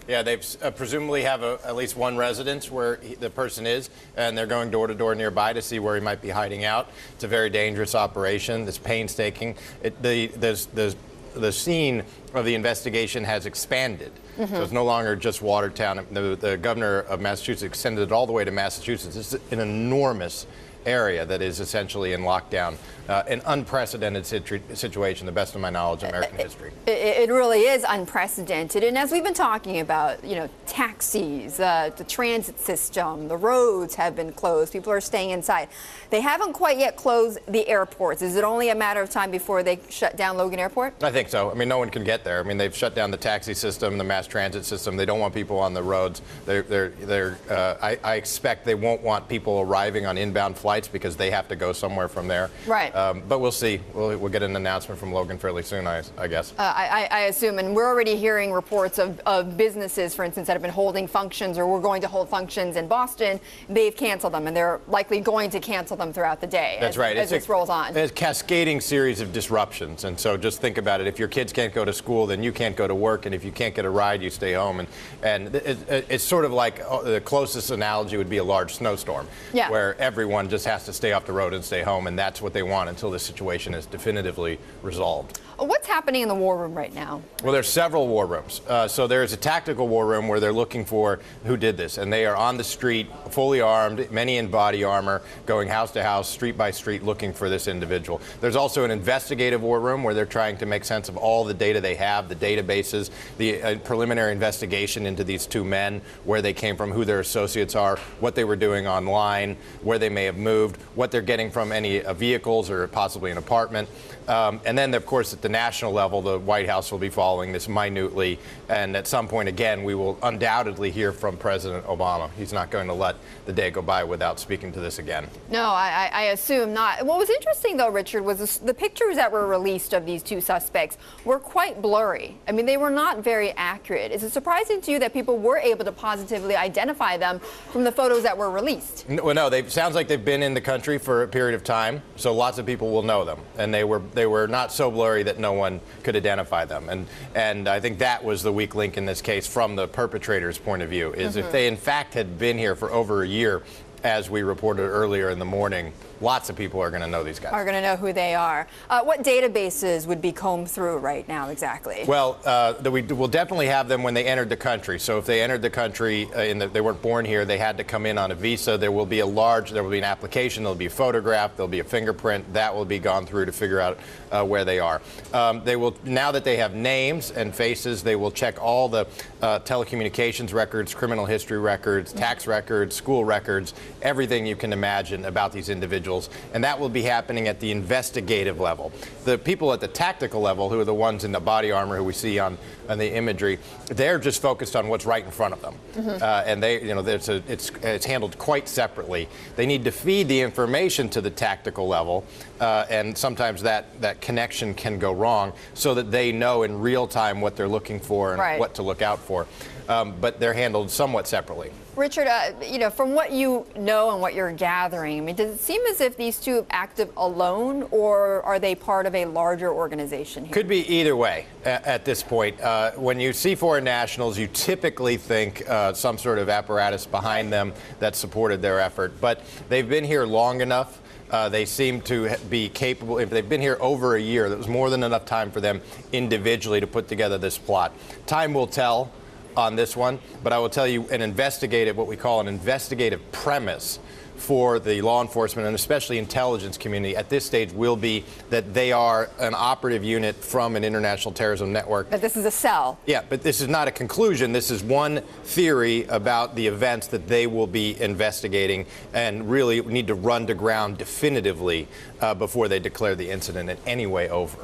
Yeah, they presumably have at least one residence where the person is, and they're going door to door nearby to see where he might be hiding out. It's a very dangerous operation. It's painstaking. The scene of the investigation has expanded. So it's no longer just Watertown. The governor of Massachusetts extended it all the way to Massachusetts. It's an enormous area that is essentially in lockdown. An unprecedented situation, the best of my knowledge, in American history. It really is unprecedented. And as we've been talking about, taxis, the transit system, the roads have been closed. People are staying inside. They haven't quite yet closed the airports. Is it only a matter of time before they shut down Logan Airport? I think so. I mean, no one can get there. I mean, they've shut down the taxi system, the mass transit system. They don't want people on the roads. I expect they won't want people arriving on inbound flights because they have to go somewhere from there. Right. But we'll see. We'll get an announcement from Logan fairly soon, I guess. I assume, and we're already hearing reports of businesses, for instance, that have been holding functions or were going to hold functions in Boston. They've canceled them, and they're likely going to cancel them throughout the day. That's right. As this rolls on. It's a cascading series of disruptions, and so just think about it. If your kids can't go to school, then you can't go to work, and if you can't get a ride, you stay home. And it's sort of like the closest analogy would be a large snowstorm, where everyone just has to stay off the road and stay home, and that's what they want until the situation is definitively resolved. What's happening in the war room right now? Well, there's several war rooms. So there's a tactical war room where they're looking for who did this, and they are on the street, fully armed, many in body armor, going house to house, street by street, looking for this individual. There's also an investigative war room where they're trying to make sense of all the data they have, the databases, the preliminary investigation into these two men, where they came from, who their associates are, what they were doing online, where they may have moved, what they're getting from any vehicles or possibly an apartment. And then, of course, at the national level, the White House will be following this minutely. And at some point, again, we will undoubtedly hear from President Obama. He's not going to let the day go by without speaking to this again. No, I assume not. What was interesting, though, Richard, was the pictures that were released of these two suspects were quite blurry. I mean, they were not very accurate. Is it surprising to you that people were able to positively identify them from the photos that were released? Well, no, sounds like they've been in the country for a period of time, so lots of people will know them. And they were not so blurry that no one could identify them. And I think that was the weak link in this case from the perpetrator's point of view, is if they in fact had been here for over a year, as we reported earlier in the morning, lots of people are going to know these guys. Are going to know who they are. What databases would be combed through right now exactly? Well, we will definitely have them when they entered the country. So if they entered the country, they weren't born here, they had to come in on a visa. There will be an application, there'll be a photograph, there'll be a fingerprint. That will be gone through to figure out where they are. They will, now that they have names and faces, they will check all the telecommunications records, criminal history records, tax records, school records, everything you can imagine about these individuals, and that will be happening at the investigative level. The people at the tactical level, who are the ones in the body armor who we see on the imagery, they're just focused on what's right in front of them, and it's handled quite separately. They need to feed the information to the tactical level, and sometimes that connection can go wrong, so that they know in real time what they're looking for and what to look out for. But they're handled somewhat separately. Richard, from what you know and what you're gathering, I mean, does it seem as if these two are active alone, or are they part of a larger organization here? Could be either way at this point. When you see foreign nationals, you typically think some sort of apparatus behind them that supported their effort. But they've been here long enough. They seem to be capable. If they've been here over a year, that was more than enough time for them individually to put together this plot. Time will tell on this one, but I will tell you what we call an investigative premise for the law enforcement and especially intelligence community at this stage will be that they are an operative unit from an international terrorism network. But this is a cell. Yeah, but this is not a conclusion. This is one theory about the events that they will be investigating and really need to run to ground definitively before they declare the incident in any way over.